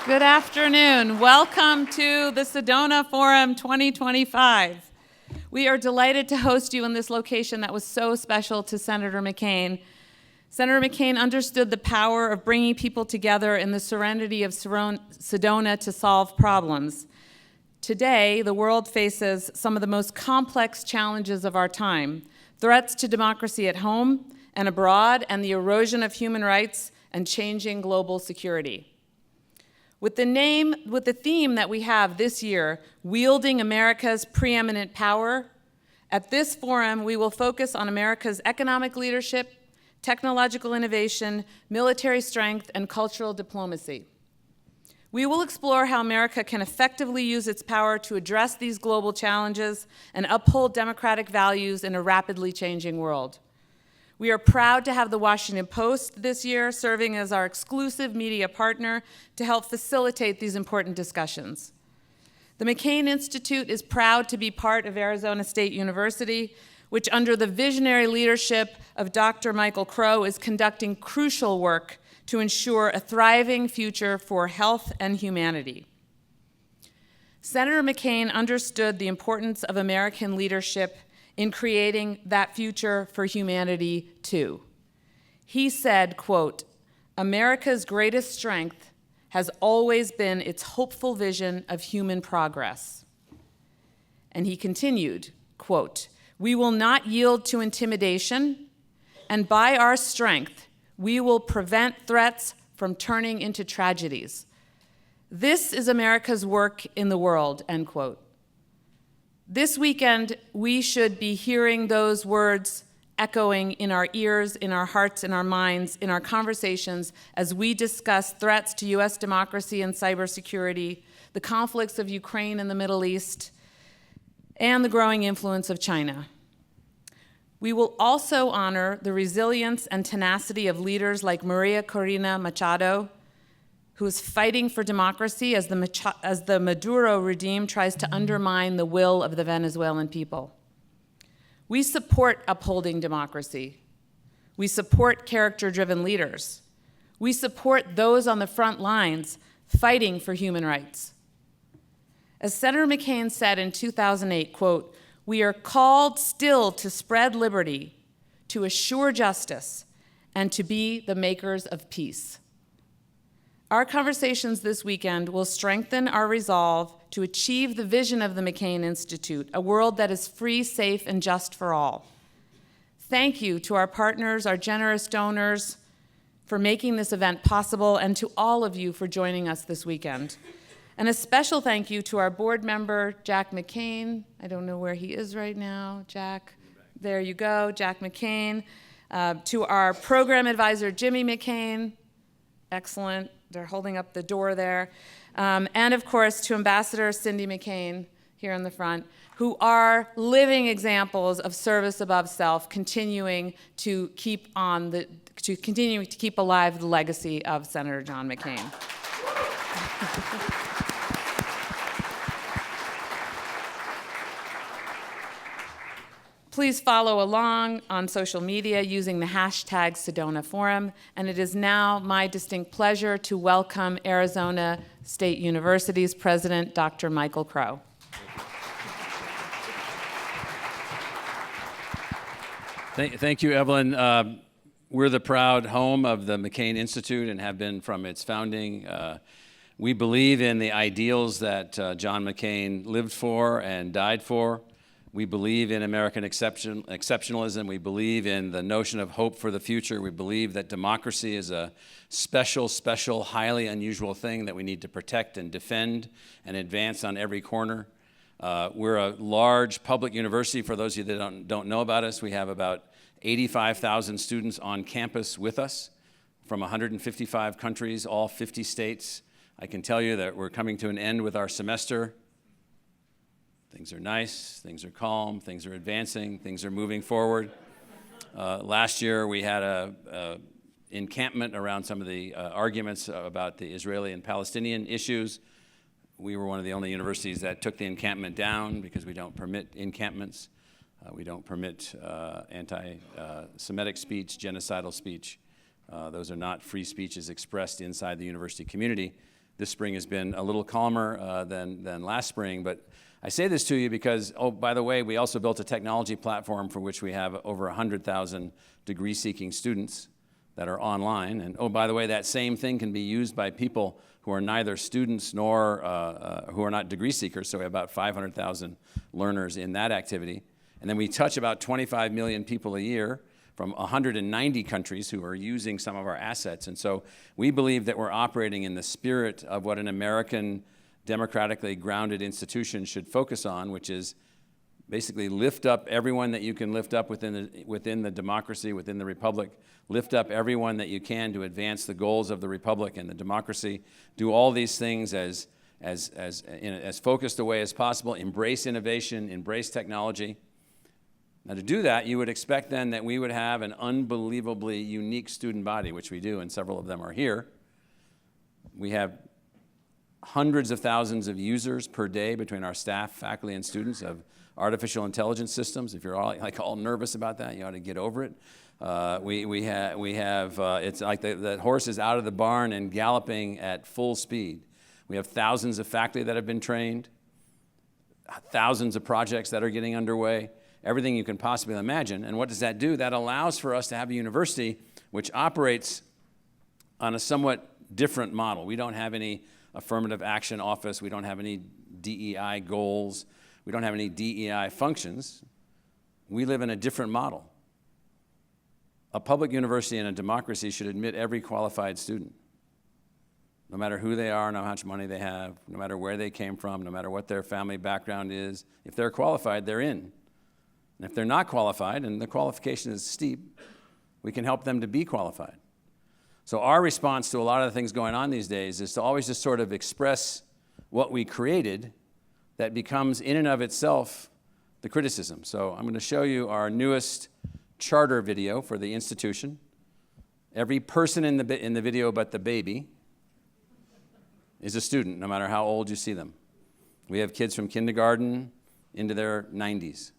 Good afternoon. Welcome to the Sedona Forum 2025. We are delighted to host you in this location that was so special to Senator McCain. Senator McCain understood the power of bringing people together in the serenity of Sedona to solve problems. Today, the world faces some of the most complex challenges of our time: threats to democracy at home and abroad, and the erosion of human rights and changing global security. With the theme that we have this year, Wielding America's Preeminent Power, at this forum we will focus on America's economic leadership, technological innovation, military strength, and cultural diplomacy. We will explore how America can effectively use its power to address these global challenges and uphold democratic values in a rapidly changing world. We are proud to have the Washington Post this year serving as our exclusive media partner to help facilitate these important discussions. The McCain Institute is proud to be part of Arizona State University, which under the visionary leadership of Dr. Michael Crow is conducting crucial work to ensure a thriving future for health and humanity. Senator McCain understood the importance of American leadership in creating that future for humanity too. He said, quote, "America's greatest strength has always been its hopeful vision of human progress." And he continued, quote, "We will not yield to intimidation, and by our strength, we will prevent threats from turning into tragedies. This is America's work in the world," end quote. This weekend, we should be hearing those words echoing in our ears, in our hearts, in our minds, in our conversations as we discuss threats to U.S. democracy and cybersecurity, the conflicts of Ukraine and the Middle East, and the growing influence of China. We will also honor the resilience and tenacity of leaders like Maria Corina Machado, who is fighting for democracy as the Maduro regime tries to undermine the will of the Venezuelan people. We support upholding democracy. We support character-driven leaders. We support those on the front lines fighting for human rights. As Senator McCain said in 2008, quote, "We are called still to spread liberty, to assure justice, and to be the makers of peace." Our conversations this weekend will strengthen our resolve to achieve the vision of the McCain Institute, a world that is free, safe, and just for all. Thank you to our partners, our generous donors, for making this event possible, and to all of you for joining us this weekend. And a special thank you to our board member, Jack McCain. I don't know where he is right now. Jack, there you go, Jack McCain. To our program advisor, Jimmy McCain. Excellent. They're holding up the door there. And of course, to Ambassador Cindy McCain here in the front, who are living examples of service above self, continuing to keep alive the legacy of Senator John McCain. Please follow along on social media using the hashtag Sedona Forum, and it is now my distinct pleasure to welcome Arizona State University's President, Dr. Michael Crow. Thank you, Evelyn. We're the proud home of the McCain Institute and have been from its founding. We believe in the ideals that John McCain lived for and died for. We believe in American exceptionalism. We believe in the notion of hope for the future. We believe that democracy is a special, highly unusual thing that we need to protect and defend and advance on every corner. We're a large public university. For those of you that don't know about us, we have about 85,000 students on campus with us from 155 countries, all 50 states. I can tell you that we're coming to an end with our semester. Things are nice, things are calm, things are advancing, things are moving forward. Last year we had a encampment around some of the arguments about the Israeli and Palestinian issues. We were one of the only universities that took the encampment down because we don't permit encampments. We don't permit anti-Semitic speech, genocidal speech. Those are not free speeches expressed inside the university community. This spring has been a little calmer than last spring, but I say this to you because, oh, by the way, we also built a technology platform for which we have over 100,000 degree-seeking students that are online. And oh, by the way, that same thing can be used by people who are neither students nor who are not degree seekers. So we have about 500,000 learners in that activity. And then we touch about 25 million people a year from 190 countries who are using some of our assets. And so we believe that we're operating in the spirit of what an American democratically grounded institution should focus on, which is basically lift up everyone that you can lift up within the democracy, within the republic. Lift up everyone that you can to advance the goals of the republic and the democracy. Do all these things as focused a way as possible. Embrace innovation, embrace technology. Now, to do that, you would expect then that we would have an unbelievably unique student body, which we do, and several of them are here. We have hundreds of thousands of users per day between our staff, faculty, and students of artificial intelligence systems. If you're all nervous about that, you ought to get over it. We have it's like the horse is out of the barn and galloping at full speed. We have thousands of faculty that have been trained, thousands of projects that are getting underway, everything you can possibly imagine. And what does that do? That allows for us to have a university which operates on a somewhat different model. We don't have any affirmative action office. We don't have any DEI goals. We don't have any DEI functions. We live in a different model. A public university and a democracy should admit every qualified student, no matter who they are, no matter how much money they have, no matter where they came from, no matter what their family background is. If they're qualified, they're in. And if they're not qualified, and the qualification is steep, we can help them to be qualified. So our response to a lot of the things going on these days is to always just sort of express what we created that becomes in and of itself the criticism. So I'm going to show you our newest charter video for the institution. Every person in the video but the baby is a student, no matter how old you see them. We have kids from kindergarten into their 90s.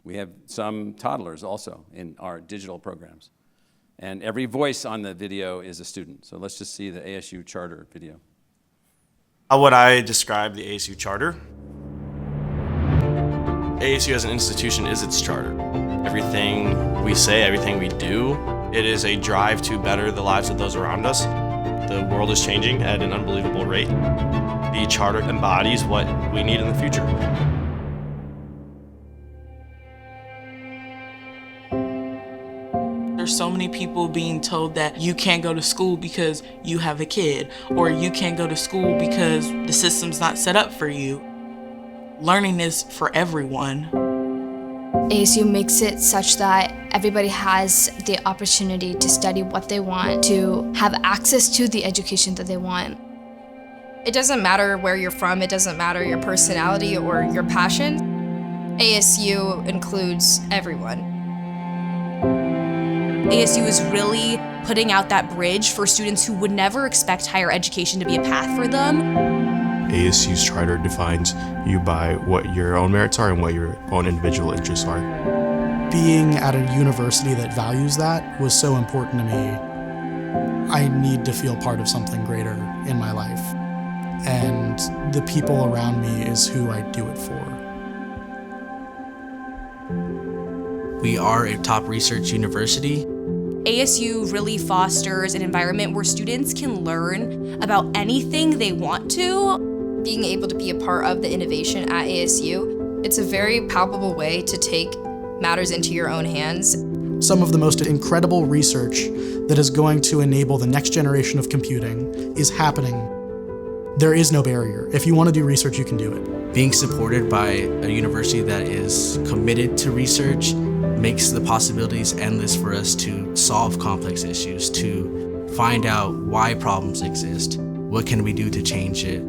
We have some toddlers also in our digital programs. And every voice on the video is a student. So let's just see the ASU charter video. How would I describe the ASU charter? ASU as an institution is its charter. Everything we say, everything we do, it is a drive to better the lives of those around us. The world is changing at an unbelievable rate. The charter embodies what we need in the future. There's so many people being told that you can't go to school because you have a kid, or you can't go to school because the system's not set up for you. Learning is for everyone. ASU makes it such that everybody has the opportunity to study what they want, to have access to the education that they want. It doesn't matter where you're from, it doesn't matter your personality or your passion. ASU includes everyone. ASU is really putting out that bridge for students who would never expect higher education to be a path for them. ASU's charter defines you by what your own merits are and what your own individual interests are. Being at a university that values that was so important to me. I need to feel part of something greater in my life. And the people around me is who I do it for. We are a top research university. ASU really fosters an environment where students can learn about anything they want to. Being able to be a part of the innovation at ASU, it's a very palpable way to take matters into your own hands. Some of the most incredible research that is going to enable the next generation of computing is happening. There is no barrier. If you want to do research, you can do it. Being supported by a university that is committed to research makes the possibilities endless for us to solve complex issues, to find out why problems exist, what can we do to change it.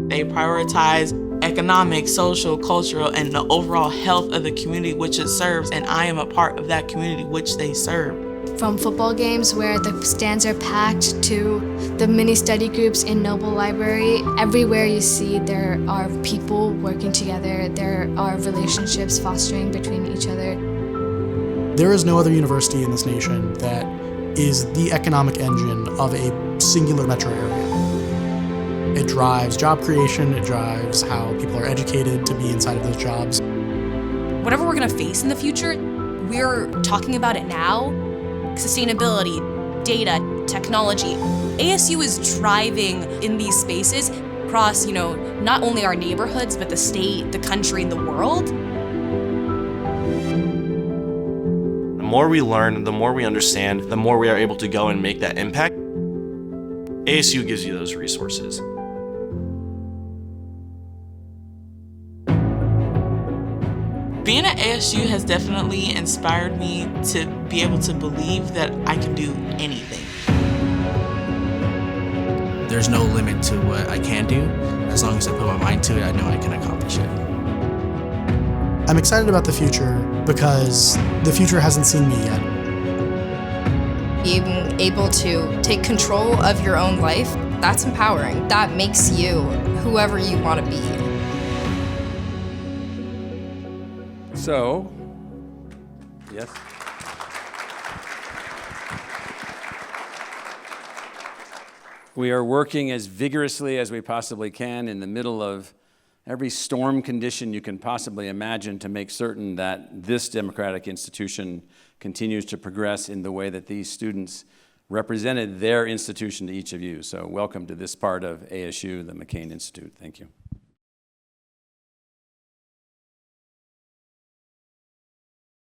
They prioritize economic, social, cultural, and the overall health of the community which it serves, and I am a part of that community which they serve. From football games where the stands are packed to the mini study groups in Noble Library, everywhere you see there are people working together, there are relationships fostering between each other. There is no other university in this nation that is the economic engine of a singular metro area. It drives job creation, it drives how people are educated to be inside of those jobs. Whatever we're gonna face in the future, we're talking about it now. Sustainability, data, technology. ASU is driving in these spaces across, not only our neighborhoods, but the state, the country, and the world. The more we learn, the more we understand, the more we are able to go and make that impact. ASU gives you those resources. Being at ASU has definitely inspired me to be able to believe that I can do anything. There's no limit to what I can do. As long as I put my mind to it, I know I can accomplish it. I'm excited about the future because the future hasn't seen me yet. Being able to take control of your own life, that's empowering. That makes you whoever you want to be. So, yes? We are working as vigorously as we possibly can in the middle of every storm condition you can possibly imagine to make certain that this democratic institution continues to progress in the way that these students represented their institution to each of you. So welcome to this part of ASU, the McCain Institute. Thank you.